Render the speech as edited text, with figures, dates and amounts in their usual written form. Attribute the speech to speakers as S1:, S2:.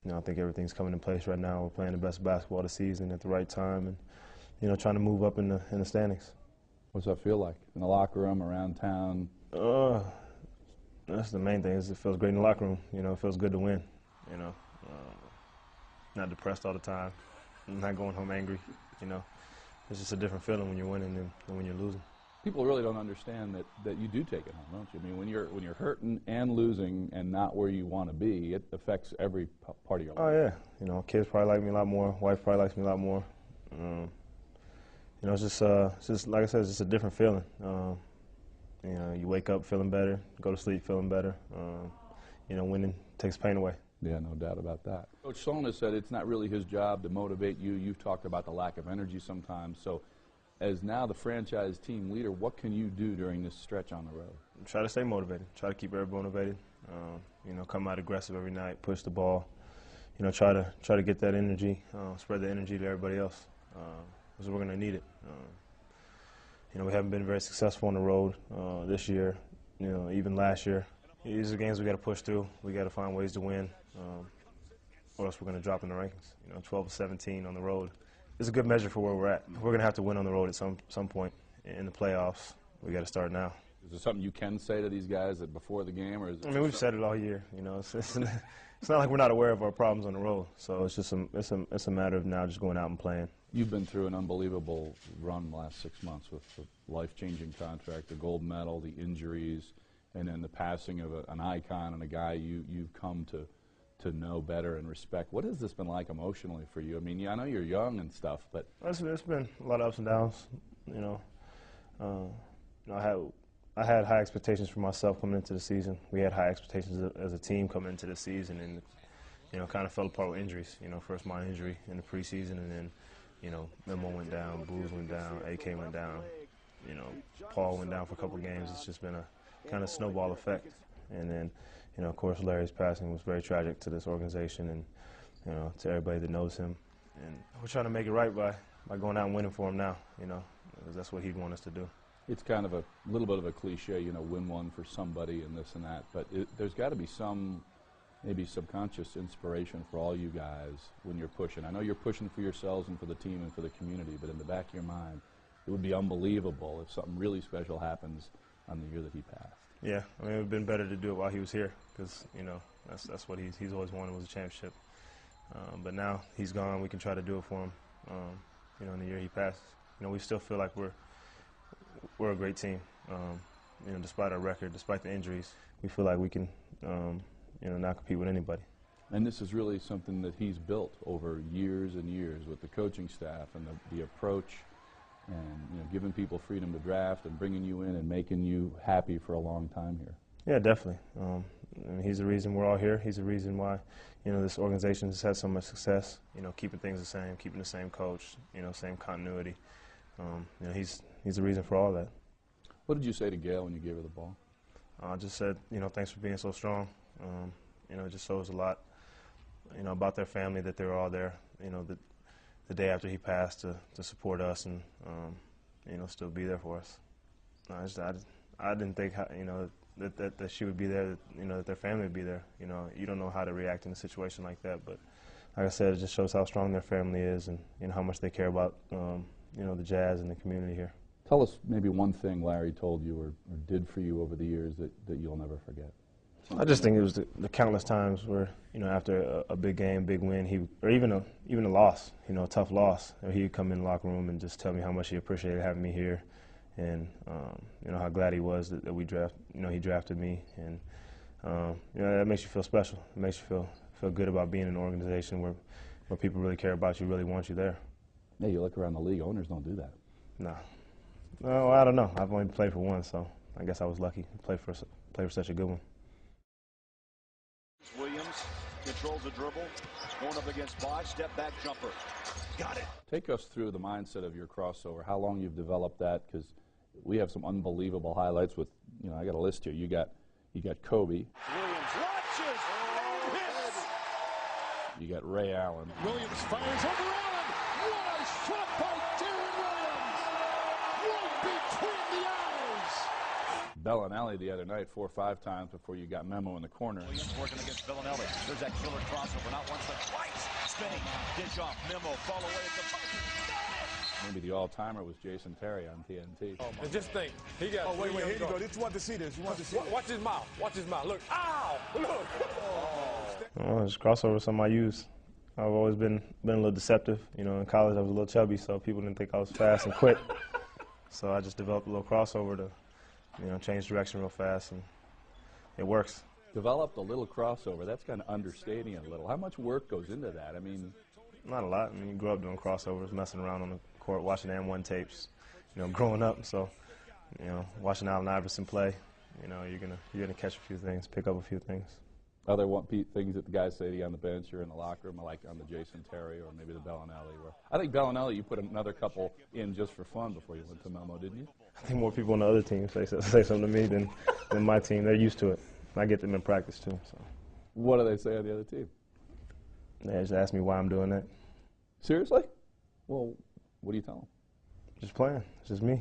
S1: I think everything's coming in place right now. We're playing the best basketball of the season at the right time, and trying to move up in the standings.
S2: What's that feel like in the locker room, around town?
S1: That's the main thing. Is it feels great in the locker room. It feels good to win. Not depressed all the time. Not going home angry. It's just a different feeling when you're winning than when you're losing.
S2: People really don't understand that you do take it home, don't you? I mean, when you're hurting and losing and not where you want to be, it affects every part of your life.
S1: Oh yeah, kids probably like me a lot more. Wife probably likes me a lot more. It's just like I said, it's just a different feeling. You wake up feeling better, go to sleep feeling better. Winning takes pain away.
S2: Yeah, no doubt about that. Coach Sloan has said it's not really his job to motivate you. You've talked about the lack of energy sometimes. So, as now the franchise team leader, what can you do during this stretch on the road?
S1: Try to stay motivated. Try to keep everybody motivated. Come out aggressive every night, push the ball. Try to get that energy, spread the energy to everybody else, because we're going to need it. We haven't been very successful on the road this year. Even last year. These are games we got to push through. We got to find ways to win, or else we're going to drop in the rankings. 12-17 on the road. It's a good measure for where we're at. We're going to have to win on the road at some point in the playoffs. We got to start now.
S2: Is there something you can say to these guys before the game, or is it?
S1: I mean, we've said it all year. It's not like we're not aware of our problems on the road. So it's just it's a matter of now just going out and playing.
S2: You've been through an unbelievable run the last 6 months with the life-changing contract, the gold medal, the injuries, and then the passing of an icon and a guy you've come to know better and respect. What has this been like emotionally for you? I mean, I know you're young and stuff, but
S1: it's been a lot of ups and downs. I had high expectations for myself coming into the season. We had high expectations as a team coming into the season, and kind of fell apart with injuries. First my injury in the preseason, and then Memo went down, Booz went down, AK went down. Paul went down for a couple of games. It's just been a kind of snowball effect. And then, of course, Larry's passing was very tragic to this organization and, to everybody that knows him. And we're trying to make it right by going out and winning for him now, because that's what he'd want us to do.
S2: It's kind of a little bit of a cliche, win one for somebody and this and that. But there's got to be some maybe subconscious inspiration for all you guys when you're pushing. I know you're pushing for yourselves and for the team and for the community, but in the back of your mind, it would be unbelievable if something really special happens on the year that he passed.
S1: Yeah, I mean, it would have been better to do it while he was here, because that's what he's always wanted, was a championship. But now he's gone, we can try to do it for him. In the year he passed, we still feel like we're a great team. Despite our record, despite the injuries, we feel like we can not compete with anybody.
S2: And this is really something that he's built over years and years with the coaching staff and the approach, and giving people freedom to draft and bringing you in and making you happy for a long time here.
S1: Yeah, definitely. He's the reason we're all here. He's the reason why this organization has had so much success. Keeping things the same, keeping the same coach, same continuity. He's the reason for all that.
S2: What did you say to Gail when you gave her the ball?
S1: I just said, thanks for being so strong. It just shows a lot, about their family, that they were all there, the day after he passed to support us and, still be there for us. I didn't think, that she would be there, that their family would be there. You don't know how to react in a situation like that, but like I said, it just shows how strong their family is and how much they care about, the Jazz and the community here.
S2: Tell us maybe one thing Larry told you or did for you over the years that you'll never forget.
S1: I just think it was the countless times where, after a big game, big win, or even a loss, a tough loss, he'd come in the locker room and just tell me how much he appreciated having me here, and how glad he was that we he drafted me, and that makes you feel special. It makes you feel good about being in an organization where people really care about you, really want you there.
S2: Yeah, you look around the league, owners don't do that.
S1: No. No, I don't know. I've only played for one, so I guess I was lucky to play for such a good one.
S3: Williams controls the dribble, going up against Bosch, step back jumper. Got it.
S2: Take us through the mindset of your crossover, how long you've developed that, because we have some unbelievable highlights with, I got a list here. You got Kobe.
S3: Williams launches, hits.
S2: You got Ray Allen.
S3: Williams fires over Allen. What a shot by Deron Williams. Right between the eyes.
S2: Bellinelli the other night 4 or 5 times before you got Memo in the corner.
S3: Williams working against Villanelli. There's that killer crossover, not once but twice. Spinning, dish off, Memo, fall away at the post.
S2: Maybe the all-timer was Jason Terry on TNT.
S4: And just think, he got.
S5: Oh, wait, here you go. You want to see this. You want to see this.
S4: Watch his mouth. Watch his mouth. Look. Ow! Look.
S1: Oh, just crossover is something I use. I've always been a little deceptive. You know, in college I was a little chubby, so people didn't think I was fast and quick. So I just developed a little crossover to, you know, change direction real fast, and it works.
S2: Developed a little crossover. That's kind of understating it a little. How much work goes into that? I mean,
S1: not a lot. I mean, you grew up doing crossovers, messing around on the court, watching M1 tapes, you know, growing up. So, you know, watching Allen Iverson play, you know, you're gonna catch a few things, pick up a few things.
S2: other things that the guys say to you on the bench or in the locker room, like on the Jason Terry or maybe the Bellinelli? I think Bellinelli, you put another couple in just for fun before you went to Memo, didn't you?
S1: I think more people on the other team say something to me than my team. They're used to it. I get them in practice too. So.
S2: What do they say on the other team?
S1: They just ask me why I'm doing that.
S2: Seriously? Well, what do you tell them?
S1: Just playing. It's just me.